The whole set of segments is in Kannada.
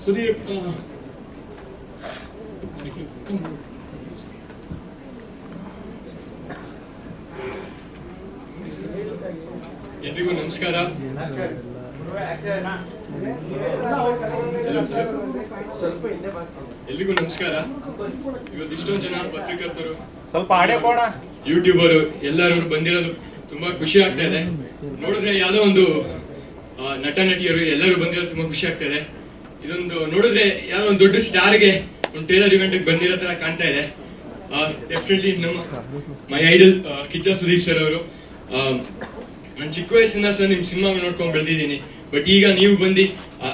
ಸುದೀಪ್ ಎಲ್ರಿಗೂ ನಮಸ್ಕಾರ. ಎಲ್ರಿಗೂ ನಮಸ್ಕಾರ. ಇವತ್ತು ಇಷ್ಟೊಂದು ಜನ ಪತ್ರಕರ್ತರು, ಸ್ವಲ್ಪ ಯೂಟ್ಯೂಬರು ಎಲ್ಲರೂ ಬಂದಿರೋದು ತುಂಬಾ ಖುಷಿ ಆಗ್ತಾ ಇದೆ. ನೋಡಿದ್ರೆ ಯಾವ್ದೋ ಒಂದು ನಟ ನಟಿಯರು ಎಲ್ಲರೂ ಬಂದಿರೋದು ತುಂಬಾ ಖುಷಿ ಆಗ್ತಾ ಇದೆ. ಇದೊಂದು ನೋಡಿದ್ರೆ ಯಾವ್ದೋ ಒಂದು ದೊಡ್ಡ ಸ್ಟಾರ್ಗೆ ಒಂದು ಟೇಲರ್ ಇವೆಂಟ್ ಬಂದಿರೋ ತರ ಕಾಣ್ತಾ ಇದೆ. ಡೆಫಿನೆಟ್ಲಿ ನಮ್ಮ ಮೈ ಐಡಲ್ ಕಿಚ್ಚ ಸುದೀಪ್ ಸರ್ ಅವರು. ನಾನು ಚಿಕ್ಕ ವಯಸ್ಸಿಂದ ಸರ್ ನಿಮ್ ಸಿನಿಮಾ ನೋಡ್ಕೊಂಡು ಬೆಳೆದಿದ್ದೀನಿ. ಬಟ್ ಈಗ ನೀವು ಬಂದು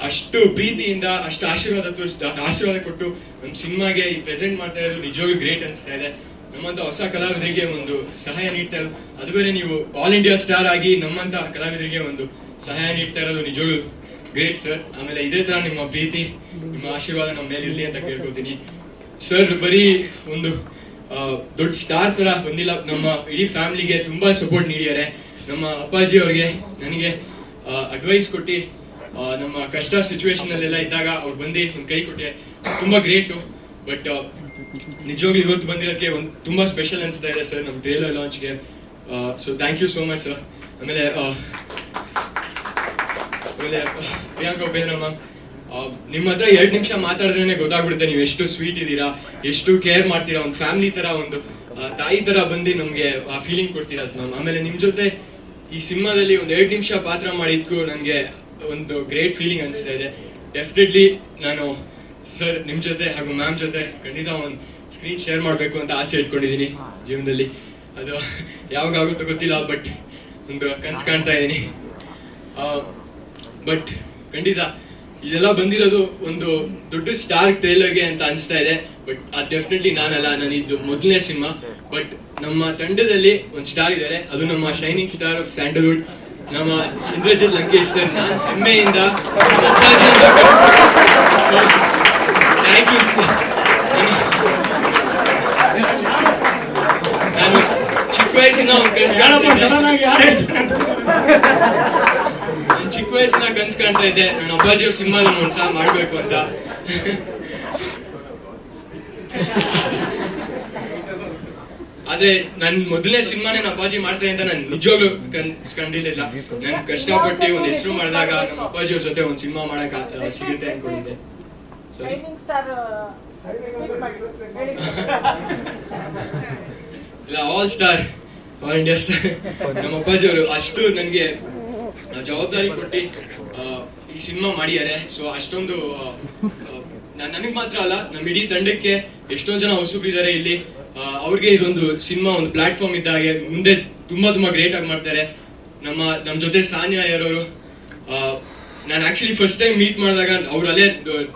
ಅಷ್ಟು ಪ್ರೀತಿಯಿಂದ ಅಷ್ಟು ಆಶೀರ್ವಾದ ಕೊಟ್ಟು ನಮ್ಮ ಸಿನಿಮಾಗೆ ಈ ಪ್ರೆಸೆಂಟ್ ಮಾಡ್ತಾ ಇರೋದು ನಿಜವಾಗ್ಲೂ ಗ್ರೇಟ್ ಅನಿಸ್ತಾ ಇದೆ. ನಮ್ಮಂತ ಹೊಸ ಕಲಾವಿದರಿಗೆ ಒಂದು ಸಹಾಯ ನೀಡ್ತಾ ಇರೋದು, ಅದು ಬೇರೆ ನೀವು ಆಲ್ ಇಂಡಿಯಾ ಸ್ಟಾರ್ ಆಗಿ ನಮ್ಮಂತ ಕಲಾವಿದರಿಗೆ ಒಂದು ಸಹಾಯ ನೀಡ್ತಾ ಇರೋದು ನಿಜವಾಗ್ಲೂ ಗ್ರೇಟ್ ಸರ್. ಆಮೇಲೆ ಇದೇ ತರ ನಿಮ್ಮ ಪ್ರೀತಿ, ನಿಮ್ಮ ಆಶೀರ್ವಾದ ನಮ್ಮ ಮೇಲೆ ಇರ್ಲಿ ಅಂತ ಕೇಳ್ಕೊತೀನಿ ಸರ್. ಬರೀ ಒಂದು ದೊಡ್ಡ ಸ್ಟಾರ್ ತರ ಬಂದಿಲ್ಲ, ನಮ್ಮ ಇಡೀ ಫ್ಯಾಮಿಲಿಗೆ ತುಂಬಾ ಸಪೋರ್ಟ್ ನೀಡಿದ್ದಾರೆ. ನಮ್ಮ ಅಪ್ಪಾಜಿ ಅವ್ರಿಗೆ ನನಗೆ ಅಡ್ವೈಸ್ ಕೊಟ್ಟು ನಮ್ಮ ಕಷ್ಟ ಸಿಚುವೇಶನ್ ಅಲ್ಲೆಲ್ಲ ಇದ್ದಾಗ ಅವ್ರು ಬಂದು ಒಂದು ಕೈ ಕೊಟ್ಟೆ, ತುಂಬಾ ಗ್ರೇಟು. ಬಟ್ ನಿಜವಾಗ್ಲೂ ಇವತ್ತು ಬಂದಿರೋಕ್ಕೆ ಒಂದು ತುಂಬಾ ಸ್ಪೆಷಲ್ ಅನಿಸ್ತಾ ಇದೆ ಸರ್ ನಮ್ಮ ಟ್ರೇಲರ್ ಲಾಂಚ್ಗೆ. So thank you so much sir. ಆಮೇಲೆ ಪ್ರಿಯಾಂಕಾ ಒಬೇರ ಮ್ಯಾಮ್, ನಿಮ್ಮ ಹತ್ರ 2 ನಿಮಿಷ ಮಾತಾಡಿದ್ರೇನೆ ಗೊತ್ತಾಗ್ಬಿಡುತ್ತೆ ನೀವು ಎಷ್ಟು ಸ್ವೀಟ್ ಇದ್ದೀರಾ, ಎಷ್ಟು ಕೇರ್ ಮಾಡ್ತೀರಾ. ಒಂದು ಫ್ಯಾಮಿಲಿ ತರ, ಒಂದು ತಾಯಿ ತರ ಬಂದು ನಮ್ಗೆ ಆ ಫೀಲಿಂಗ್ ಕೊಡ್ತೀರಾ ಮ್ಯಾಮ್. ಆಮೇಲೆ ನಿಮ್ ಜೊತೆ ಈ ಸಿನಿಮಾದಲ್ಲಿ ಒಂದು 2 ನಿಮಿಷ ಪಾತ್ರ ಮಾಡಿದ್ಕು ನನಗೆ ಒಂದು ಗ್ರೇಟ್ ಫೀಲಿಂಗ್ ಅನಿಸ್ತಾ ಇದೆ. ಡೆಫಿನೆಟ್ಲಿ ನಾನು ಸರ್ ನಿಮ್ ಜೊತೆ ಹಾಗೂ ಮ್ಯಾಮ್ ಜೊತೆ ಖಂಡಿತ ಒಂದು ಸ್ಕ್ರೀನ್ ಶೇರ್ ಮಾಡಬೇಕು ಅಂತ ಆಸೆ ಇಟ್ಕೊಂಡಿದ್ದೀನಿ ಜೀವನದಲ್ಲಿ. ಅದು ಯಾವಾಗ ಆಗುತ್ತೋ ಗೊತ್ತಿಲ್ಲ, ಬಟ್ ಒಂದು ಕನ್ಸು ಕಾಣ್ತಾ ಇದ್ದೀನಿ. ಬಟ್ ಖಂಡಿತ ಇದೆಲ್ಲ ಬಂದಿರೋದು ಒಂದು ದೊಡ್ಡ ಸ್ಟಾರ್ ಟ್ರೇಲರ್ಗೆ ಅಂತ ಅನಿಸ್ತಾ ಇದೆ. ಬಟ್ ಅದು ಡೆಫಿನೆಟ್ಲಿ ನಾನಲ್ಲ, ನಾನಿದ್ದು ಮೊದಲನೇ ಸಿನಿಮಾ. ಬಟ್ ನಮ್ಮ ತಂಡದಲ್ಲಿ ಒಂದು ಸ್ಟಾರ್ ಇದ್ದಾರೆ, ಅದು ನಮ್ಮ ಶೈನಿಂಗ್ ಸ್ಟಾರ್ ಆಫ್ ಸ್ಯಾಂಡಲ್ವುಡ್, ನಮ್ಮ ಇಂದ್ರಜಿತ್ ಲಂಕೇಶ್ ಸರ್. ನಾನು ಹೆಮ್ಮೆಯಿಂದ ಥ್ಯಾಂಕ್ ಯು. ನಾನು ಚಿಕ್ಕ ವಯಸ್ಸಿನ ಒಂದು ಕನಸು ಕಾಣ್ತಾ ಇದ್ದೆ, ನಾನು ಅಪ್ಪಾಜಿ ಅವ್ರ ಸಿನಿಮಾದಲ್ಲಿ ಒಂದ್ಸಲ ಮಾಡ್ಬೇಕು ಅಂತ. ಆದ್ರೆ ನನ್ ಮೊದಲನೇ ಸಿನಿಮಾನೇ ನಮ್ಮ ಅಪ್ಪಾಜಿ ಮಾಡ್ತಾರೆ ಅಂತ ನಾನು ನಿಜವಾಗ್ಲೂ ಕಂಡಿರ್ಲಿಲ್ಲ. ನಾನು ಕಷ್ಟಪಟ್ಟು ಒಂದು ಹೆಸರು ಮಾಡಿದಾಗ ನಮ್ಮ ಅಪ್ಪಾಜಿ ಅವ್ರ ಜೊತೆ ಒಂದು ಸಿನಿಮಾ ಮಾಡಕ್ ಸಿಗುತ್ತೆ ಅನ್ಕೊಂಡಿದ್ದೆ. ಸಾರಿ, ಇಲ್ಲ, all star, all India star. ನಮ್ಮ ಅಪ್ಪಾಜಿ ಅವರು ಅಷ್ಟು ನನಗೆ ಜವಾಬ್ದಾರಿ ಕೊಟ್ಟು ಈ ಸಿನಿಮಾ ಮಾಡಿದ್ದಾರೆ. ಸೊ ಅಷ್ಟೊಂದು ನನಗೆ ಮಾತ್ರ ಅಲ್ಲ, ನಮ್ಮ ಇಡೀ ತಂಡಕ್ಕೆ ಎಷ್ಟೊಂದು ಜನ ಹೊಸಬ್ರಿದ್ದಾರೆ ಇಲ್ಲಿ, ಅವ್ರಿಗೆ ಇದೊಂದು ಸಿನಿಮಾ ಒಂದು ಪ್ಲಾಟ್ಫಾರ್ಮ್ ಇದ್ದಾಗೆ ಮುಂದೆ ತುಂಬಾ ತುಂಬಾ ಗ್ರೇಟ್ ಆಗಿ ಮಾಡ್ತಾರೆ. ನಮ್ಮ ಜೊತೆ ಸಾನಿಯಾ ಯಾರವರು, ನಾನು ಆಕ್ಚುಲಿ ಫಸ್ಟ್ ಟೈಮ್ ಮೀಟ್ ಮಾಡಿದಾಗ ಅವ್ರು ಅಲ್ಲೇ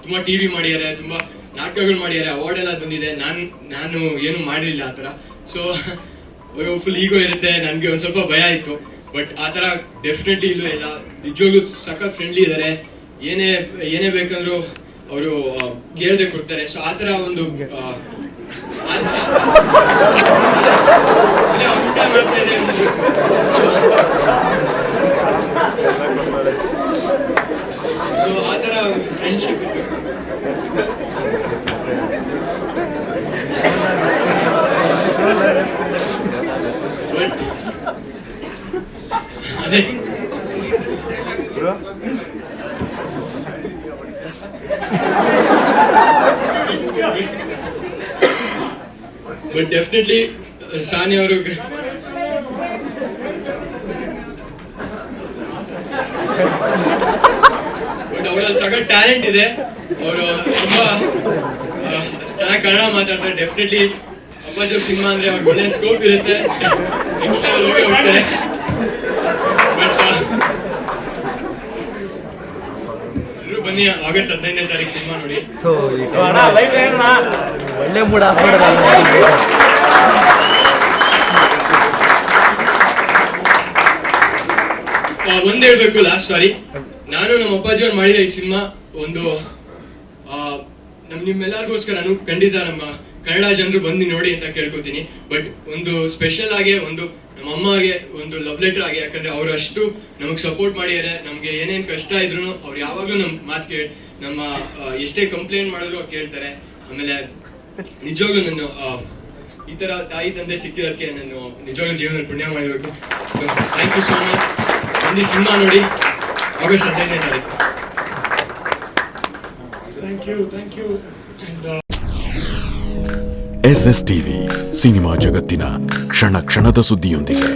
ತುಂಬಾ ಟಿವಿ ಮಾಡಿದ್ದಾರೆ, ತುಂಬಾ ನಾಟಕಗಳು ಮಾಡಿದ್ದಾರೆ, ಅವಾರ್ಡ್ ಎಲ್ಲ ಬಂದಿದೆ. ನಾನು ಏನು ಮಾಡಲಿಲ್ಲ ಆ ಥರ. ಸೊ ಫುಲ್ ಈಗೋ ಇರುತ್ತೆ, ನನಗೆ ಒಂದು ಸ್ವಲ್ಪ ಭಯ ಇತ್ತು. ಬಟ್ ಆ ಥರ ಡೆಫಿನೆಟ್ಲಿ ಇಲ್ಲೂ ಇಲ್ಲ, ನಿಜವಾಗ್ಲೂ ಸಖತ್ ಫ್ರೆಂಡ್ಲಿ ಇದ್ದಾರೆ. ಏನೇ ಬೇಕಂದ್ರು ಅವರು ಕೇಳದೆ ಕೊಡ್ತಾರೆ. ಸೊ ಆ ಥರ ಒಂದು ಊಟ ಮಾಡ್ತಾ ಇದ್ದಾರೆ. ಸೊ ಆ ಥರ ಫ್ರೆಂಡ್ಶಿಪ್ ಇತ್ತು. ಬಟ್ ಅದೇ ಬಟ್ ಡೆಫಿನೆಟ್ಲಿ ಸಾನಿಯಾ ಅವರು ಬಟ್ ಅವರಲ್ಲಿ ಸಖತ್ ಟ್ಯಾಲೆಂಟ್ ಇದೆ. ಅವರು ತುಂಬಾ ಚೆನ್ನಾಗಿ ಕನ್ನಡ ಮಾತಾಡ್ತಾರೆ. ಡೆಫಿನೆಟ್ಲಿ ಅಪ್ಪಾಜಿ ಸಿನಿಮಾ ಅಂದ್ರೆ ಅವ್ರಿಗೆ ಒಳ್ಳೆ ಸ್ಕೋಪ್ ಇರುತ್ತೆ, ನೆಕ್ಸ್ಟ್ ಲೆವೆಲ್ ಹೋಗಿ ಹೋಗ್ತಾರೆ. ಬಟ್ ಎಲ್ಲರೂ ಬನ್ನಿ, ಆಗಸ್ಟ್ 15ನೇ ತಾರೀಕು ಸಿನಿಮಾ ನೋಡಿ. ಒಳ್ಳೆ ಮೂಡ ಒಂದ್ ಹೇಳ್ಬೇಕು ಲಾಸ್ಟ್, ಸಾರಿ, ನಾನು ನಮ್ಮ ಅಪ್ಪಾಜಿ ಅವ್ರು ಮಾಡಿರೋ ಈ ಸಿನಿಮಾ ಒಂದು ನಿಮ್ಮೆಲ್ಲರಿಗೋಸ್ಕರ ನಾನು ಖಂಡಿತ ನಮ್ಮ ಕನ್ನಡ ಜನರು ಬಂದು ನೋಡಿ ಅಂತ ಕೇಳ್ಕೊತೀನಿ. ಬಟ್ ಒಂದು ಸ್ಪೆಷಲ್ ಆಗಿ ಒಂದು ನಮ್ಮ ಅಮ್ಮಗೆ ಒಂದು ಲವ್ ಲೆಟರ್ ಆಗಿ, ಯಾಕಂದ್ರೆ ಅವ್ರು ಅಷ್ಟು ನಮಗೆ ಸಪೋರ್ಟ್ ಮಾಡಿದ್ದಾರೆ. ನಮಗೆ ಏನೇನು ಕಷ್ಟ ಇದ್ರು ಅವ್ರು ಯಾವಾಗಲೂ ನಮ್ಗೆ ಮಾತು ನಮ್ಮ ಎಷ್ಟೇ ಕಂಪ್ಲೇಂಟ್ ಮಾಡಿದ್ರು ಅವ್ರು ಕೇಳ್ತಾರೆ. ಆಮೇಲೆ ನಿಜವಾಗ್ಲೂ ನಾನು ಈ ತರ ತಾಯಿ ತಂದೆ ಸಿಕ್ಕಿರೋದಕ್ಕೆ ನಾನು ನಿಜವಾಗ್ಲೂ ಜೀವನದಲ್ಲಿ ಪುಣ್ಯ ಮಾಡಿರ್ಬೇಕು. So thank you so much. ಒಂದು ಸಿನಿಮಾ ನೋಡಿ ಆಗಸ್ಟ್ 15ನೇ ತಾರೀಕು. Thank you. SSTV ಸಿನಿಮಾ ಜಗತ್ತಿನ ಕ್ಷಣ ಕ್ಷಣದ ಸುದ್ದಿಯೊಂದಿಗೆ.